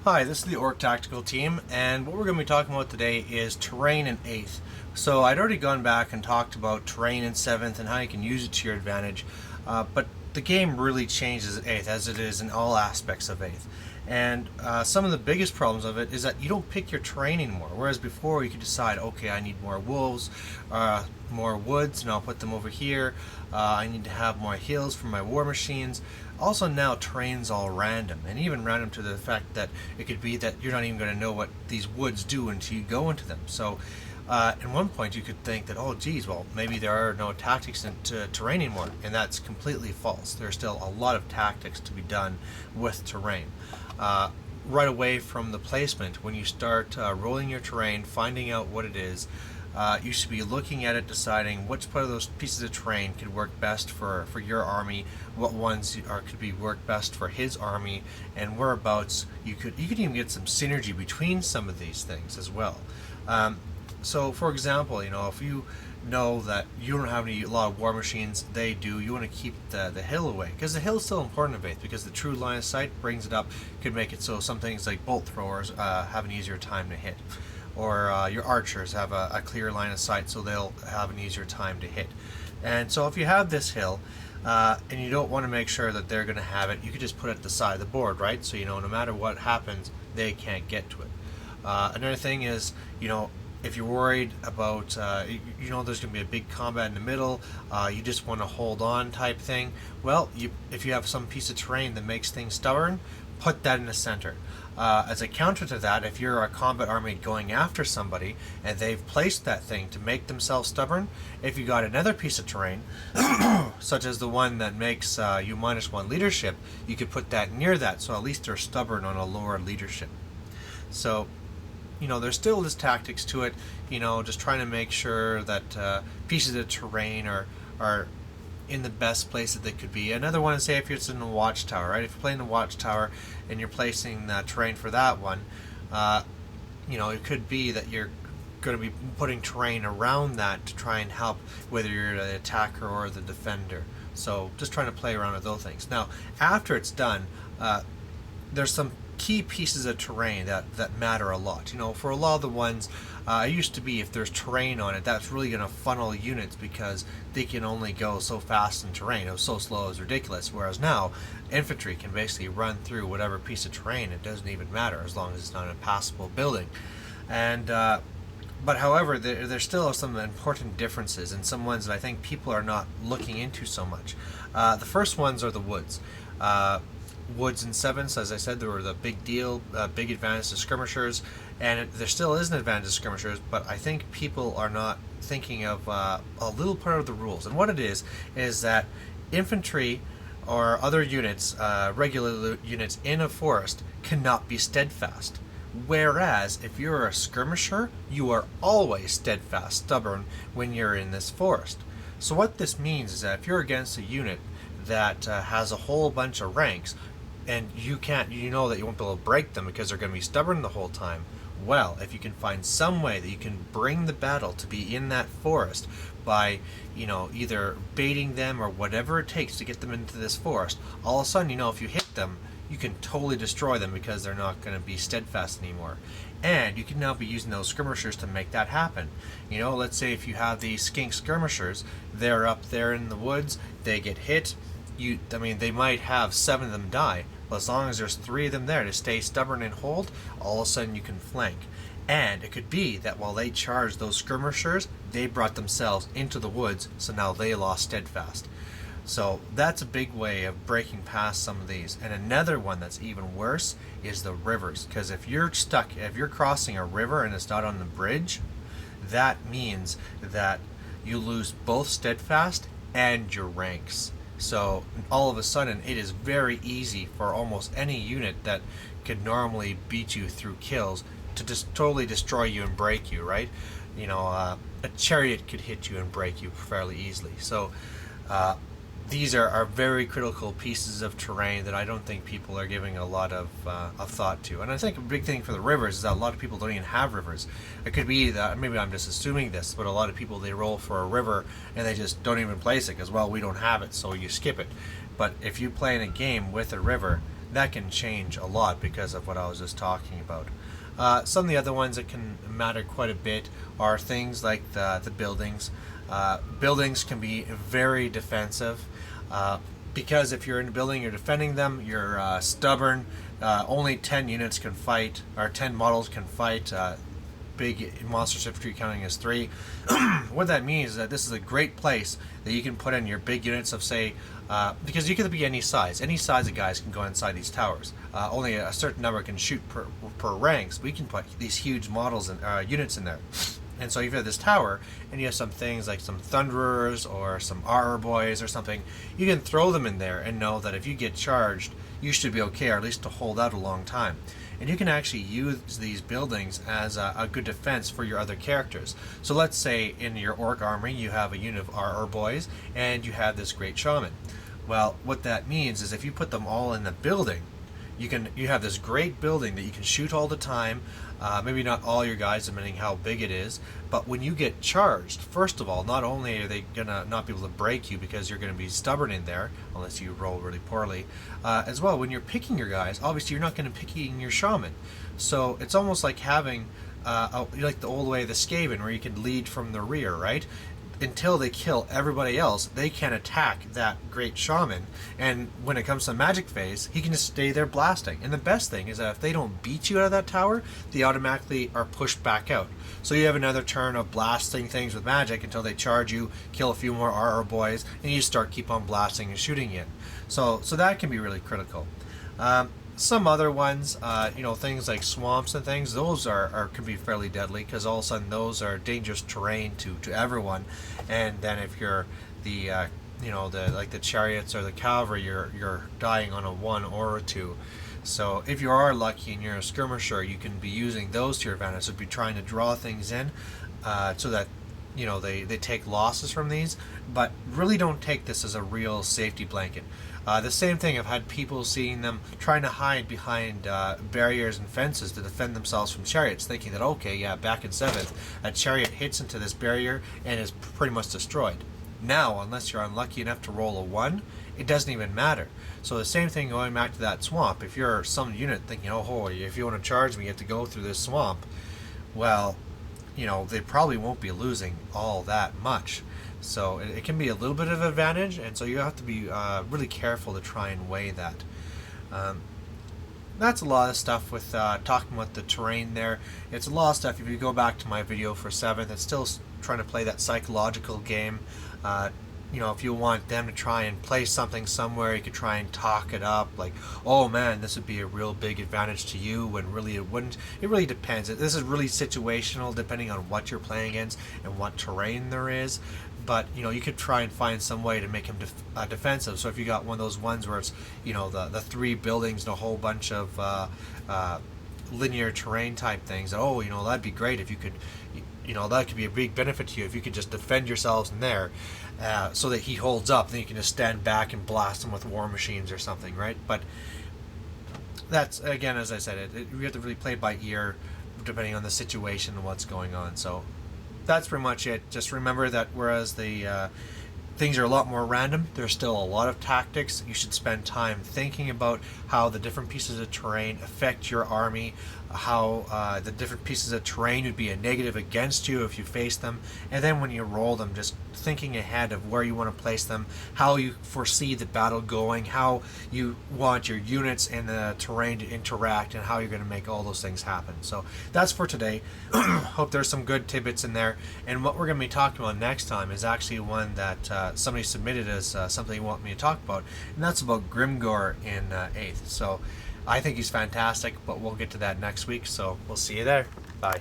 Hi, this is the Orc Tactical Team, and what we're going to be talking about today is terrain in 8th. So I'd already gone back and talked about terrain in 7th and how you can use it to your advantage, but the game really changes at 8th, as it is in all aspects of 8th. And some of the biggest problems of it is that you don't pick your terrain anymore, whereas before you could decide, okay, I need more wolves, more woods, and I'll put them over here. I need to have more hills for my war machines. Also now terrain's all random, and even random to the fact that it could be that you're not even going to know what these woods do until you go into them. So at one point you could think that, oh geez, well maybe there are no tactics into terrain anymore, and that's completely false. There's still a lot of tactics to be done with terrain. Right away from the placement, when you start rolling your terrain, finding out what it is, you should be looking at it, deciding which part of those pieces of terrain could work best for your army, what ones could be work best for his army, and whereabouts you could even get some synergy between some of these things as well. So for example, if you know that you don't have a lot of war machines, they do, you want to keep the hill away, because the hill is still important in faith, because the true line of sight brings it up, could make it so some things like bolt throwers have an easier time to hit, or your archers have a clear line of sight, so they'll have an easier time to hit. And so if you have this hill and you don't want to make sure that they're going to have it, you could just put it at the side of the board, right? So no matter what happens, they can't get to it. Another thing is, if you're worried about, there's going to be a big combat in the middle, you just want to hold on type thing, well, if you have some piece of terrain that makes things stubborn, put that in the center. As a counter to that, if you're a combat army going after somebody and they've placed that thing to make themselves stubborn, if you got another piece of terrain, such as the one that makes you -1 leadership, you could put that near that, so at least they're stubborn on a lower leadership. So there's still this tactics to it, just trying to make sure that pieces of terrain are in the best place that they could be. Another one is, say, if it's in the watchtower, right? If you're playing the watchtower and you're placing terrain for that one, it could be that you're going to be putting terrain around that to try and help whether you're the attacker or the defender. So just trying to play around with those things. Now, after it's done, there's some key pieces of terrain that matter a lot. For a lot of the ones, it used to be if there's terrain on it, that's really going to funnel units because they can only go so fast in terrain. It was so slow, it was ridiculous. Whereas now, infantry can basically run through whatever piece of terrain. It doesn't even matter as long as it's not an impassable building. And but however, there still are some important differences, and some ones that I think people are not looking into so much. The first ones are the woods. Woods in 7th, as I said, there were the big deal, big advantage to skirmishers, and there still is an advantage to skirmishers, but I think people are not thinking of a little part of the rules. And what it is that infantry or other units, regular units in a forest, cannot be steadfast. Whereas if you're a skirmisher, you are always steadfast, stubborn when you're in this forest. So what this means is that if you're against a unit that has a whole bunch of ranks, and you know that you won't be able to break them because they're going to be stubborn the whole time, well, if you can find some way that you can bring the battle to be in that forest by, either baiting them or whatever it takes to get them into this forest, all of a sudden, if you hit them, you can totally destroy them because they're not going to be steadfast anymore. And you can now be using those skirmishers to make that happen. Let's say if you have these skink skirmishers, they're up there in the woods, they get hit, they might have 7 of them die, but as long as there's 3 of them there to stay stubborn and hold, all of a sudden you can flank. And it could be that while they charged those skirmishers, they brought themselves into the woods, so now they lost steadfast. So that's a big way of breaking past some of these. And another one that's even worse is the rivers, because if you're crossing a river and it's not on the bridge, that means that you lose both steadfast and your ranks. So all of a sudden it is very easy for almost any unit that could normally beat you through kills to just totally destroy you and break you, right? A chariot could hit you and break you fairly easily. So these are very critical pieces of terrain that I don't think people are giving a lot of thought to. And I think a big thing for the rivers is that a lot of people don't even have rivers. It could be that, maybe I'm just assuming this, but a lot of people, they roll for a river and they just don't even place it because, well, we don't have it, so you skip it. But if you play in a game with a river, that can change a lot because of what I was just talking about. Some of the other ones that can matter quite a bit are things like the buildings. Buildings can be very defensive because if you're in a building, you're defending them, you're stubborn. Only 10 units can fight, or 10 models can fight. Big monsters if you're counting as 3. What that means is that this is a great place that you can put in your big units of, say, because you can be any size of guys can go inside these towers. Only a certain number can shoot per ranks. We can put these huge models and units in there. And so if you have this tower and you have some things like some Thunderers or some Armor Boys or something, you can throw them in there and know that if you get charged, you should be okay, or at least to hold out a long time. And you can actually use these buildings as a good defense for your other characters. So let's say in your Orc army you have a unit of Armor Boys and you have this great Shaman. Well, what that means is if you put them all in the building, you have this great building that you can shoot all the time. Maybe not all your guys, depending how big it is. But when you get charged, first of all, not only are they gonna not be able to break you because you're gonna be stubborn in there, unless you roll really poorly. As well, when you're picking your guys, obviously you're not gonna be picking your Shaman. So it's almost like having like the old way of the Skaven, where you can lead from the rear, right? Until they kill everybody else, they can attack that great Shaman, and when it comes to magic phase, he can just stay there blasting. And the best thing is that if they don't beat you out of that tower, they automatically are pushed back out. So you have another turn of blasting things with magic until they charge you, kill a few more Armor Boys, and you keep on blasting and shooting in. So that can be really critical. Some other ones, things like swamps and things, those can be fairly deadly, because all of a sudden those are dangerous terrain to everyone. And then if you're the chariots or the cavalry, you're dying on a 1 or a 2. So if you are lucky and you're a skirmisher, you can be using those to your advantage. So be trying to draw things in so that they take losses from these, but really don't take this as a real safety blanket. The same thing, I've had people seeing them trying to hide behind barriers and fences to defend themselves from chariots, thinking that, okay, yeah, back in 7th, a chariot hits into this barrier and is pretty much destroyed. Now, unless you're unlucky enough to roll a 1, it doesn't even matter. So the same thing going back to that swamp. If you're some unit thinking, oh, if you want to charge me, you have to go through this swamp. Well, they probably won't be losing all that much. So it can be a little bit of advantage, and so you have to be really careful to try and weigh that. That's a lot of stuff with talking about the terrain there. It's a lot of stuff. If you go back to my video for 7th, it's still trying to play that psychological game. If you want them to try and play something somewhere, you could try and talk it up, like, oh man, this would be a real big advantage to you, when really it wouldn't. It really depends. This is really situational, depending on what you're playing against and what terrain there is. But you could try and find some way to make him defensive. So if you got one of those ones where it's the 3 buildings and a whole bunch of linear terrain type things, that'd be great if you could. That could be a big benefit to you if you could just defend yourselves in there, so that he holds up. Then you can just stand back and blast him with war machines or something, right? But that's, again, as I said, you have to really play by ear, depending on the situation and what's going on. So that's pretty much it. Just remember that whereas the things are a lot more random, there's still a lot of tactics. You should spend time thinking about how the different pieces of terrain affect your army, how the different pieces of terrain would be a negative against you if you face them, and then when you roll them, just thinking ahead of where you want to place them, how you foresee the battle going, how you want your units and the terrain to interact, and how you're going to make all those things happen. So that's for today. Hope there's some good tidbits in there. And what we're going to be talking about next time is actually one that somebody submitted as something you want me to talk about, and that's about Grimgor in 8th. So I think he's fantastic, but we'll get to that next week, so we'll see you there. Bye.